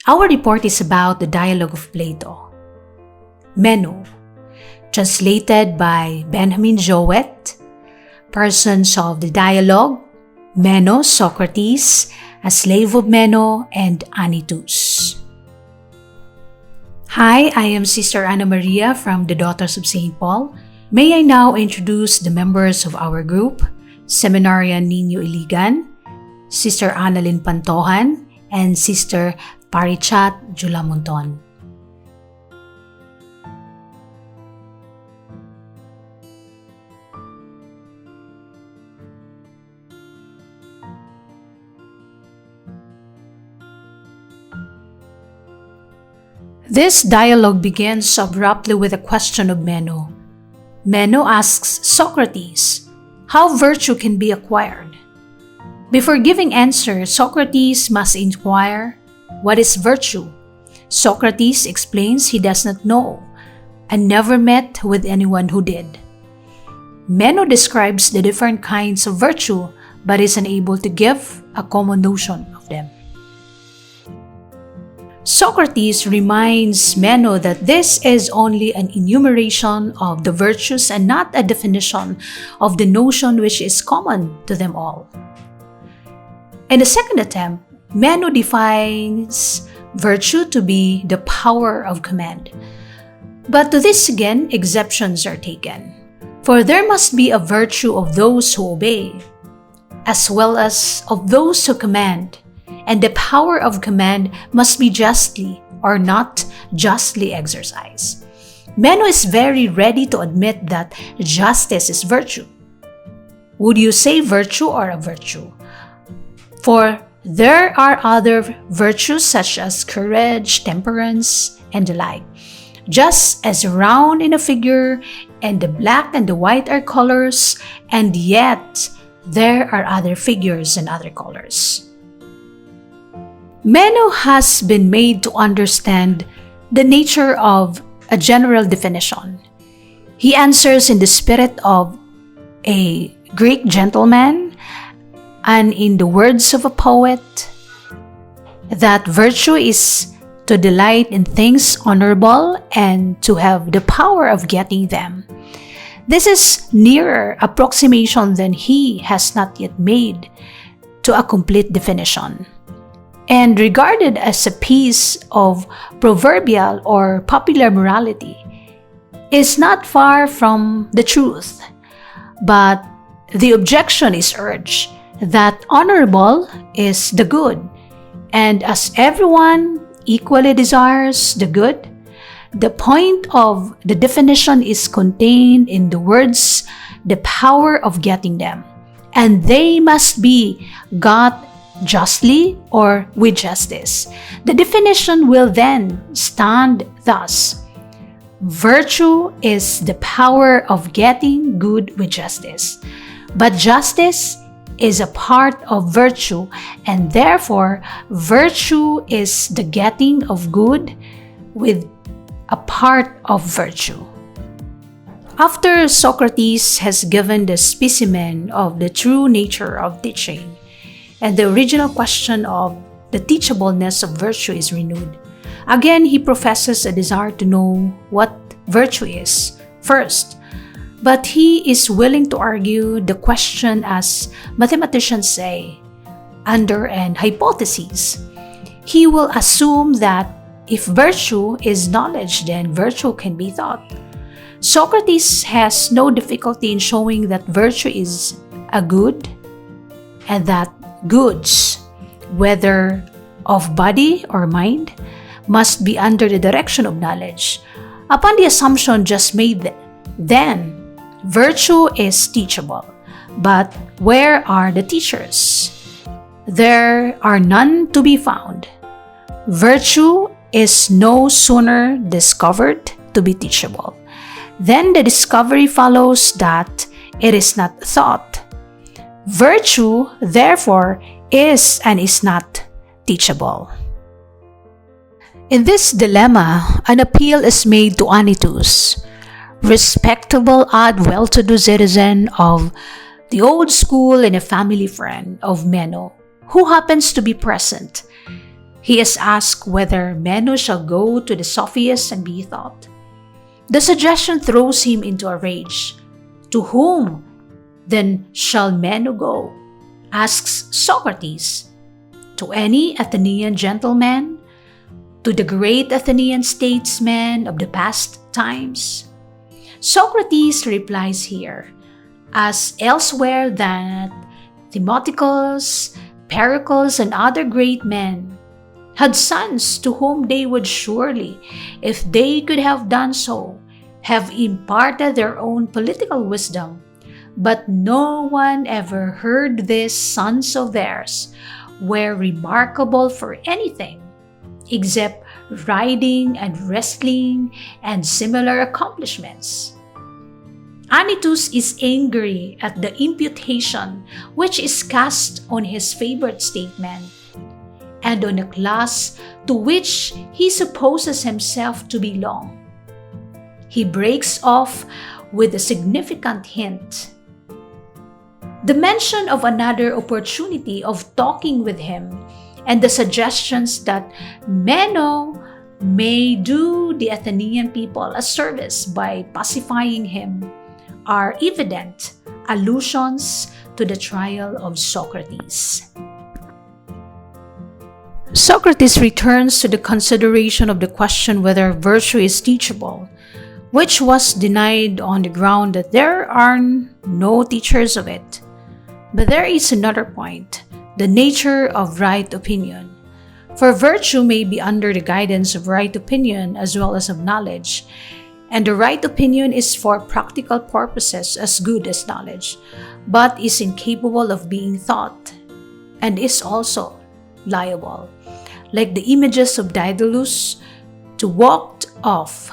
Our report is about the dialogue of Plato. Meno, translated by Benjamin Jowett. Persons of the dialogue: Meno, Socrates, a slave of Meno, and Anytus. Hi, I am Sister Ana Maria from the Daughters of St. Paul. May I now introduce the members of our group: Seminarian Nino Iligan, Sister Annalyn Pantojan, and Sister Parichat Julamonton. This dialogue begins abruptly with a question of Meno. Meno asks Socrates how virtue can be acquired. Before giving answer, Socrates must inquire, what is virtue? Socrates explains he does not know and never met with anyone who did. Meno describes the different kinds of virtue but is unable to give a common notion of them. Socrates reminds Meno that this is only an enumeration of the virtues and not a definition of the notion which is common to them all. In the second attempt, Meno defines virtue to be the power of command. But to this again, exceptions are taken. For there must be a virtue of those who obey, as well as of those who command. And the power of command must be justly or not justly exercised. Meno is very ready to admit that justice is virtue. Would you say virtue or a virtue? For there are other virtues such as courage, temperance, and the like. Just as round in a figure and the black and the white are colors, and yet there are other figures and other colors. Meno has been made to understand the nature of a general definition. He answers in the spirit of a Greek gentleman and in the words of a poet that virtue is to delight in things honorable and to have the power of getting them. This is nearer approximation than he has not yet made to a complete definition, and regarded as a piece of proverbial or popular morality, is not far from the truth. But the objection is urged that honorable is the good, and as everyone equally desires the good, the point of the definition is contained in the words, the power of getting them, and they must be got justly or with justice. The definition will then stand thus: virtue is the power of getting good with justice, but justice is a part of virtue, and therefore virtue is the getting of good with a part of virtue. After Socrates has given the specimen of the true nature of teaching, and the original question of the teachableness of virtue is renewed, again he professes a desire to know what virtue is first, but he is willing to argue the question, as mathematicians say, under an hypothesis. He will assume that if virtue is knowledge, then virtue can be thought. Socrates has no difficulty in showing that virtue is a good, and that goods, whether of body or mind, must be under the direction of knowledge. Upon the assumption just made, then virtue is teachable. But where are the teachers? There are none to be found. Virtue is no sooner discovered to be teachable, then the discovery follows that it is not thought. Virtue, therefore, is and is not teachable. In this dilemma, an appeal is made to Anytus, respectable odd well-to-do citizen of the old school and a family friend of Meno, who happens to be present. He is asked whether Meno shall go to the Sophists and be taught. The suggestion throws him into a rage. To whom then shall Meno go? Asks Socrates. To any Athenian gentleman? To the great Athenian statesmen of the past times? Socrates replies here, as elsewhere, that Demosthenes, Pericles, and other great men had sons to whom they would surely, if they could have done so, have imparted their own political wisdom. But no one ever heard these sons of theirs were remarkable for anything except riding and wrestling and similar accomplishments. Anytus is angry at the imputation which is cast on his favorite statesman and on a class to which he supposes himself to belong. He breaks off with a significant hint. The mention of another opportunity of talking with him and the suggestions that Meno may do the Athenian people a service by pacifying him are evident allusions to the trial of Socrates. Socrates returns to the consideration of the question whether virtue is teachable, which was denied on the ground that there are no teachers of it. But there is another point, the nature of right opinion. For virtue may be under the guidance of right opinion as well as of knowledge, and the right opinion is for practical purposes as good as knowledge, but is incapable of being thought, and is also liable, like the images of Daedalus, to walk off,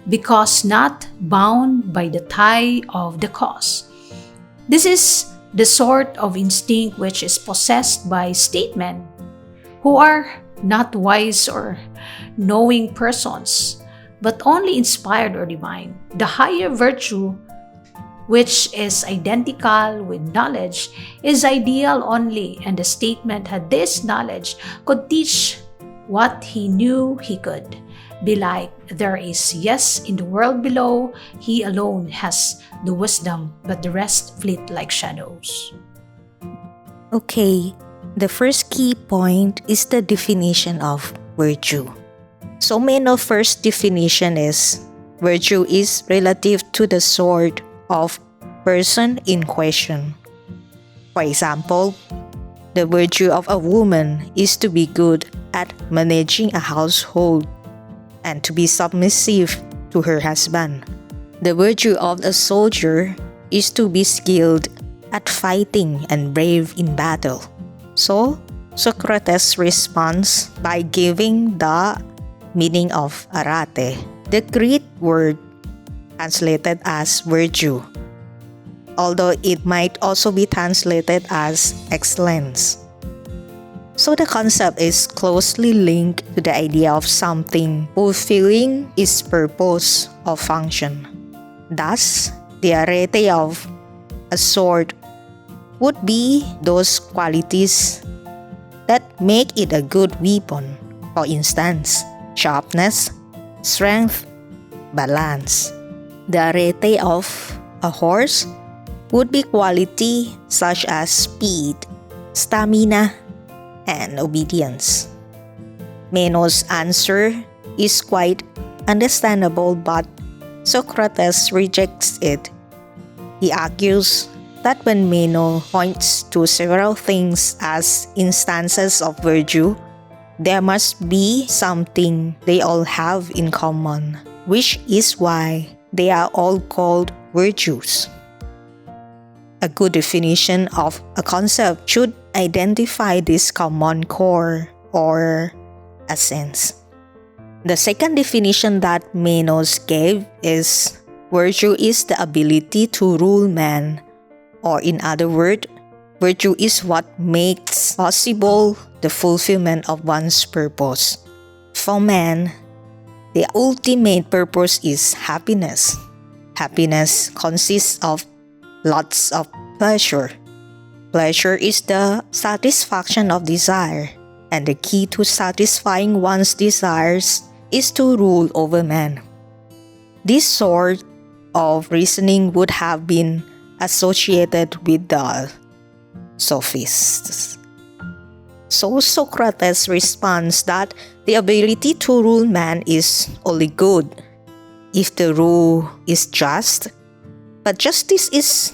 because not bound by the tie of the cause. This is the sort of instinct which is possessed by statesmen who are not wise or knowing persons, but only inspired or divine. The higher virtue, which is identical with knowledge, is ideal only, and the statesman had this knowledge, could teach what he knew he could. Belike, there is yes in the world below, he alone has the wisdom, but the rest fleet like shadows. Okay, the first key point is the definition of virtue. So Meno's first definition is, virtue is relative to the sort of person in question. For example, the virtue of a woman is to be good at managing a household and to be submissive to her husband. The virtue of a soldier is to be skilled at fighting and brave in battle. So, Socrates responds by giving the meaning of arate, the Greek word translated as virtue, although it might also be translated as excellence. So the concept is closely linked to the idea of something fulfilling its purpose or function. Thus, the arete of a sword would be those qualities that make it a good weapon. For instance, sharpness, strength, balance. The arete of a horse would be quality such as speed, stamina, and obedience. Meno's answer is quite understandable, but Socrates rejects it. He argues that when Meno points to several things as instances of virtue, there must be something they all have in common, which is why they are all called virtues. A good definition of a concept should identify this common core or essence. The second definition that Meno gave is, virtue is the ability to rule man, or in other words, virtue is what makes possible the fulfillment of one's purpose. For man, the ultimate purpose is happiness. Happiness consists of lots of pleasure. Pleasure is the satisfaction of desire. and the key to satisfying one's desires is to rule over man. This sort of reasoning would have been associated with the sophists. So Socrates responds that the ability to rule man is only good if the rule is just, but justice is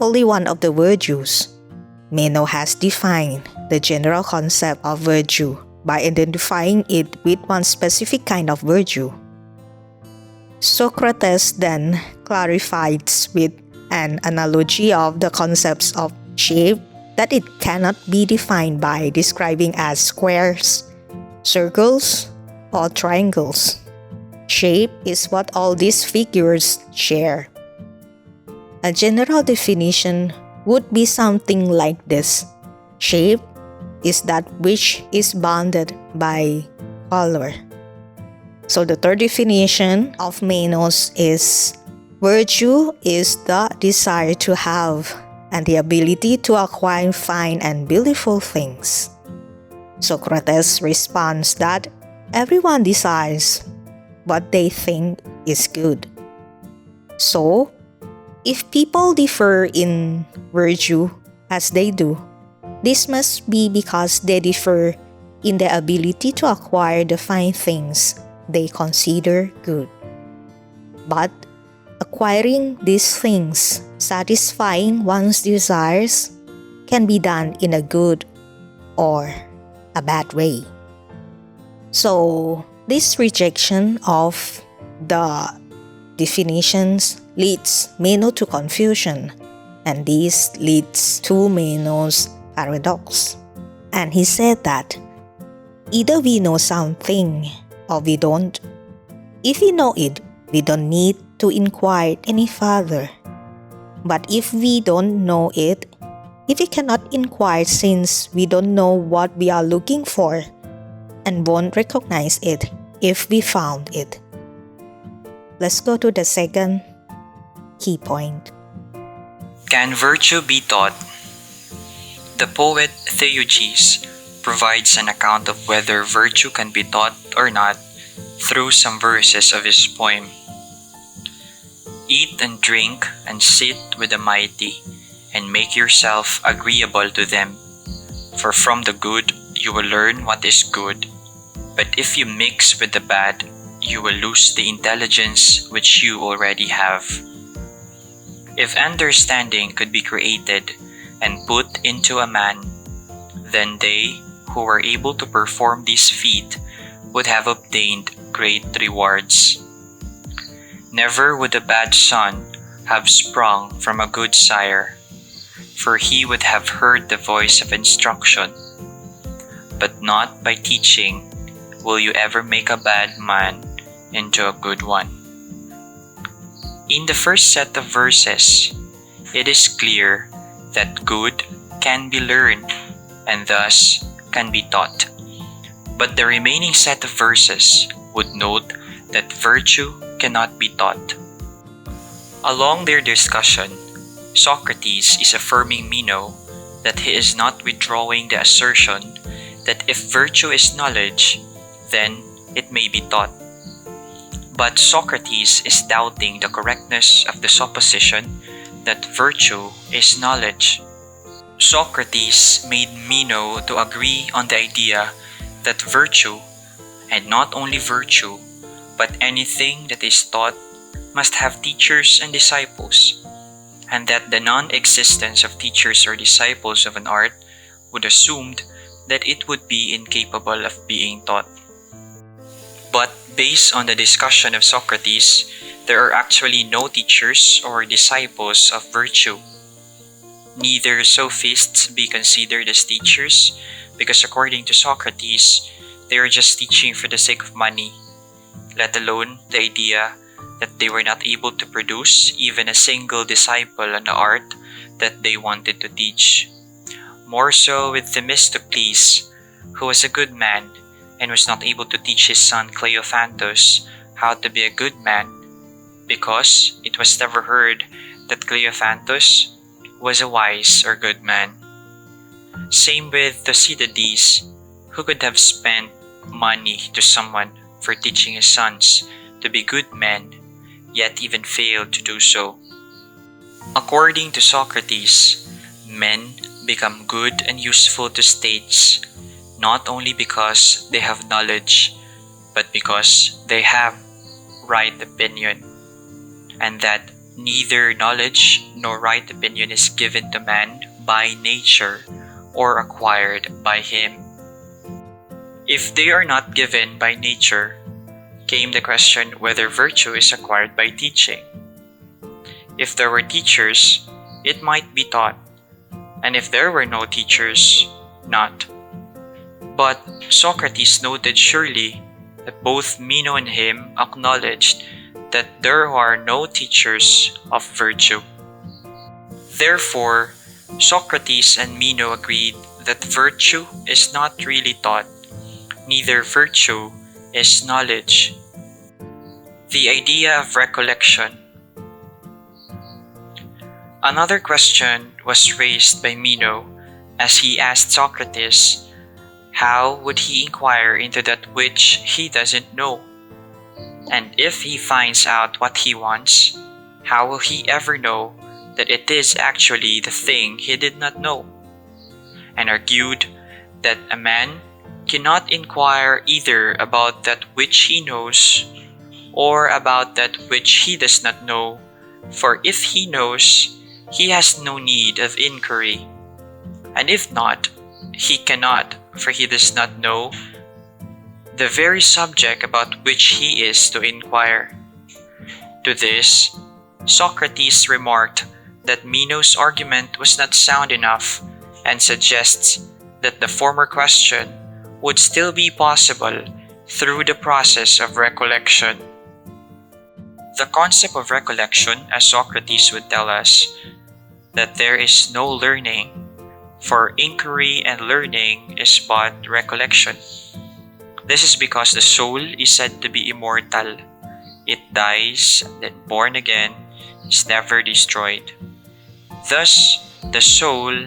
only one of the virtues. Meno has defined the general concept of virtue by identifying it with one specific kind of virtue. Socrates then clarifies with an analogy of the concepts of shape that it cannot be defined by describing as squares, circles, or triangles. Shape is what all these figures share. A general definition would be something like this. Shape is that which is bounded by color. So the third definition of Menos is virtue is the desire to have and the ability to acquire fine and beautiful things. Socrates responds that everyone desires what they think is good. So, if people differ in virtue as they do, this must be because they differ in the ability to acquire the fine things they consider good. But acquiring these things, satisfying one's desires, can be done in a good or a bad way. So, this rejection of the definitions leads Meno to confusion, and this leads to Meno's paradox. And he said that either we know something or we don't. If we know it, we don't need to inquire any further. But if we don't know it, if we cannot inquire since we don't know what we are looking for and won't recognize it if we found it. Let's go to the second key point. Can virtue be taught? The poet Theognis provides an account of whether virtue can be taught or not through some verses of his poem. Eat and drink and sit with the mighty, and make yourself agreeable to them. For from the good you will learn what is good. But if you mix with the bad, you will lose the intelligence which you already have. If understanding could be created and put into a man, then they who were able to perform this feat would have obtained great rewards. Never would a bad son have sprung from a good sire, for he would have heard the voice of instruction. But not by teaching will you ever make a bad man into a good one. In the first set of verses, it is clear that good can be learned and thus can be taught. But the remaining set of verses would note that virtue cannot be taught. Along their discussion, Socrates is affirming Meno that he is not withdrawing the assertion that if virtue is knowledge, then it may be taught. But Socrates is doubting the correctness of the supposition that virtue is knowledge. Socrates made Meno to agree on the idea that virtue, and not only virtue, but anything that is taught, must have teachers and disciples, and that the non-existence of teachers or disciples of an art would assume that it would be incapable of being taught. But based on the discussion of Socrates, there are actually no teachers or disciples of virtue. Neither sophists be considered as teachers, because according to Socrates, they are just teaching for the sake of money, let alone the idea that they were not able to produce even a single disciple on the art that they wanted to teach. More so with Themistocles, who was a good man and was not able to teach his son Cleophantus how to be a good man, because it was never heard that Cleophantus was a wise or good man. Same with Thucydides, who could have spent money to someone for teaching his sons to be good men, yet even failed to do so. According to Socrates, men become good and useful to states not only because they have knowledge, but because they have right opinion, and that neither knowledge nor right opinion is given to man by nature or acquired by him. If they are not given by nature, came the question whether virtue is acquired by teaching. If there were teachers, it might be taught, and if there were no teachers, not. But Socrates noted surely that both Meno and him acknowledged that there are no teachers of virtue. Therefore, Socrates and Meno agreed that virtue is not really taught, neither virtue is knowledge. The idea of recollection. Another question was raised by Meno as he asked Socrates, how would he inquire into that which he doesn't know? And if he finds out what he wants, how will he ever know that it is actually the thing he did not know? And argued that a man cannot inquire either about that which he knows or about that which he does not know, for if he knows, he has no need of inquiry, and if not, he cannot, for he does not know the very subject about which he is to inquire. To this, Socrates remarked that Meno's argument was not sound enough and suggests that the former question would still be possible through the process of recollection. The concept of recollection, as Socrates would tell us, that there is no learning, for inquiry and learning is but recollection. This is because the soul is said to be immortal. It dies, then born again, is never destroyed. Thus, the soul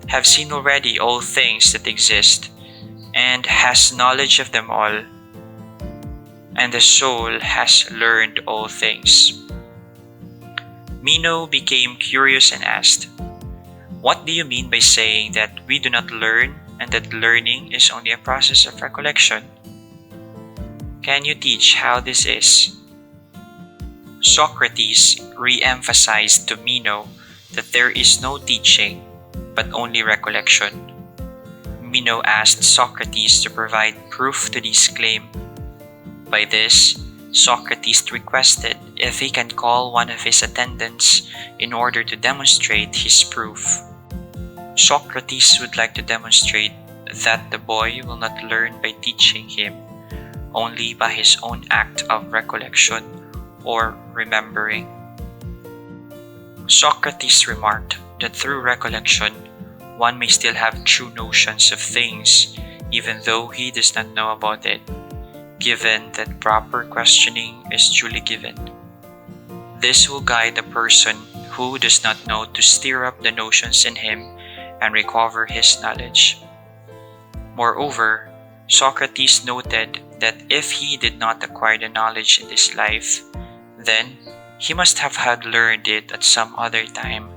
have seen already all things that exist, and has knowledge of them all, and the soul has learned all things. Meno became curious and asked, what do you mean by saying that we do not learn and that learning is only a process of recollection? Can you teach how this is? Socrates re-emphasized to Meno that there is no teaching, but only recollection. Meno asked Socrates to provide proof to this claim. By this, Socrates requested if he can call one of his attendants in order to demonstrate his proof. Socrates would like to demonstrate that the boy will not learn by teaching him, only by his own act of recollection or remembering. Socrates remarked that through recollection, one may still have true notions of things even though he does not know about it, given that proper questioning is duly given. This will guide a person who does not know to stir up the notions in him and recover his knowledge. Moreover, Socrates noted that if he did not acquire the knowledge in this life, then he must have had learned it at some other time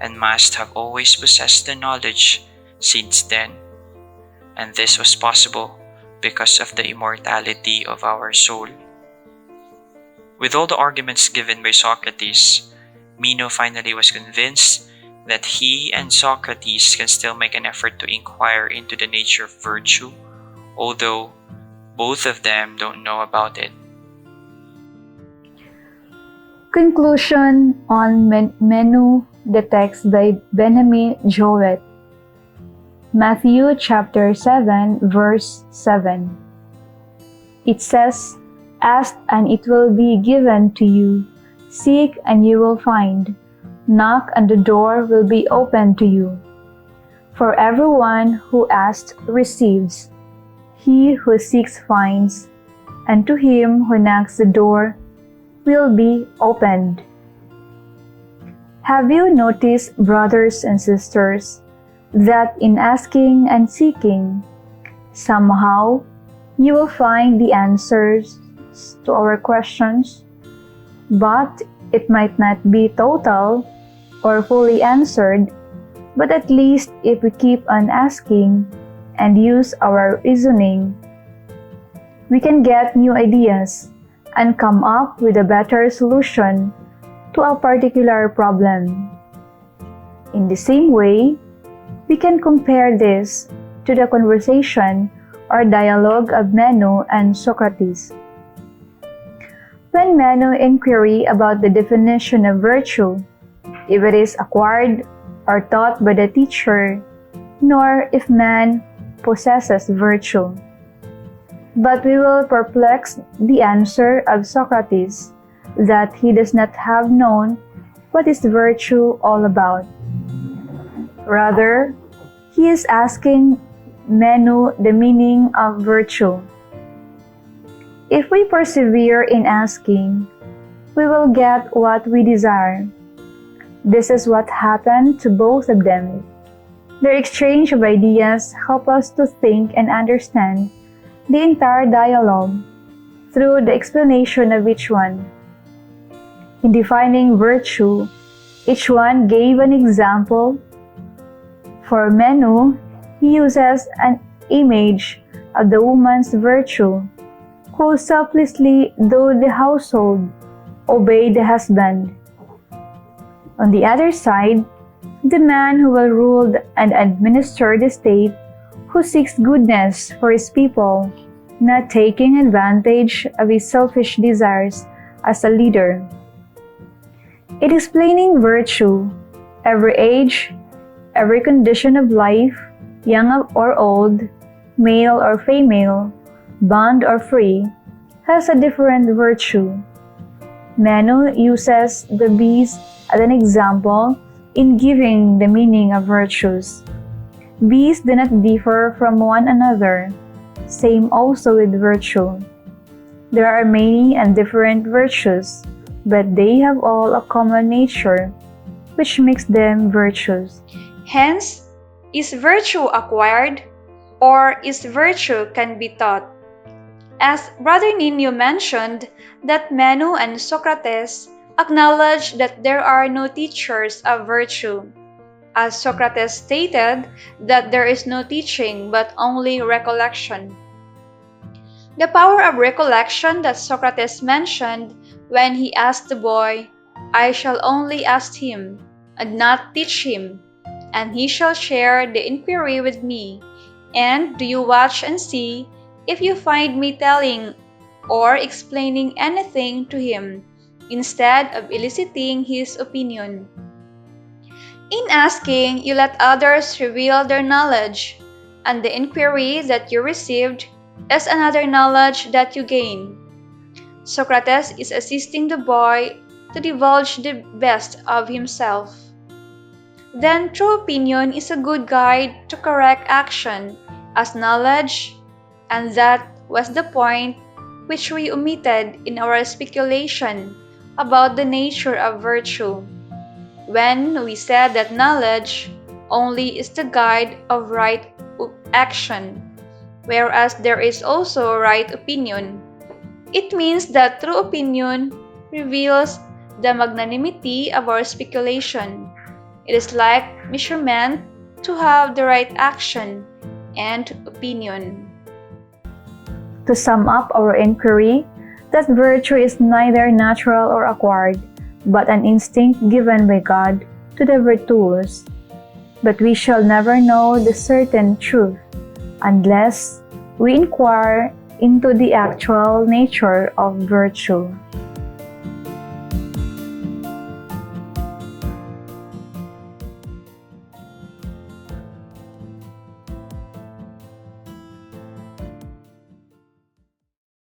and must have always possessed the knowledge since then. And this was possible because of the immortality of our soul. With all the arguments given by Socrates, Meno finally was convinced that he and Socrates can still make an effort to inquire into the nature of virtue, although both of them don't know about it. Conclusion on Meno, the text by Benjamin Jowett. Matthew chapter 7 verse 7. It says, ask and it will be given to you. Seek and you will find. Knock and the door will be opened to you. For everyone who asks receives. He who seeks finds. And to him who knocks the door will be opened. Have you noticed, brothers and sisters, that in asking and seeking, Somehow, you will find the answers to our questions, but it might not be total or fully answered, but at least if we keep on asking and use our reasoning, we can get new ideas and come up with a better solution to a particular problem. In the same way, we can compare this to the conversation or dialogue of Meno and Socrates. When Meno inquiry about the definition of virtue, if it is acquired or taught by the teacher, nor if man possesses virtue. But we will perplex the answer of Socrates that he does not have known what is virtue all about. Rather, he is asking Meno the meaning of virtue. If we persevere in asking, we will get what we desire. This is what happened to both of them. Their exchange of ideas help us to think and understand the entire dialogue through the explanation of each one. In defining virtue, each one gave an example. For Meno, he uses an image of the woman's virtue, who selflessly do the household, obey the husband. On the other side, the man who will rule and administer the state, who seeks goodness for his people, not taking advantage of his selfish desires as a leader. In explaining virtue, every age, every condition of life, young or old, male or female, bond or free, has a different virtue. Meno uses the bees as an example in giving the meaning of virtues. Bees do not differ from one another. Same also with virtue. There are many and different virtues, but they have all a common nature, which makes them virtues. Hence, is virtue acquired, or is virtue can be taught? As Brother Nino mentioned, that Meno and Socrates acknowledge that there are no teachers of virtue, as Socrates stated that there is no teaching but only recollection. The power of recollection that Socrates mentioned when he asked the boy, "I shall only ask him, and not teach him, and he shall share the inquiry with me, and do you watch and see if you find me telling or explaining anything to him, instead of eliciting his opinion." In asking, you let others reveal their knowledge, and the inquiry that you received is another knowledge that you gain. Socrates is assisting the boy to divulge the best of himself. Then true opinion is a good guide to correct action as knowledge, and that was the point which we omitted in our speculation about the nature of virtue, when we said that knowledge only is the guide of right action, whereas there is also right opinion. It means that true opinion reveals the magnanimity of our speculation. It is like measurement to have the right action and opinion. To sum up our inquiry, that virtue is neither natural or acquired, but an instinct given by God to the virtuous. But we shall never know the certain truth unless we inquire into the actual nature of virtue.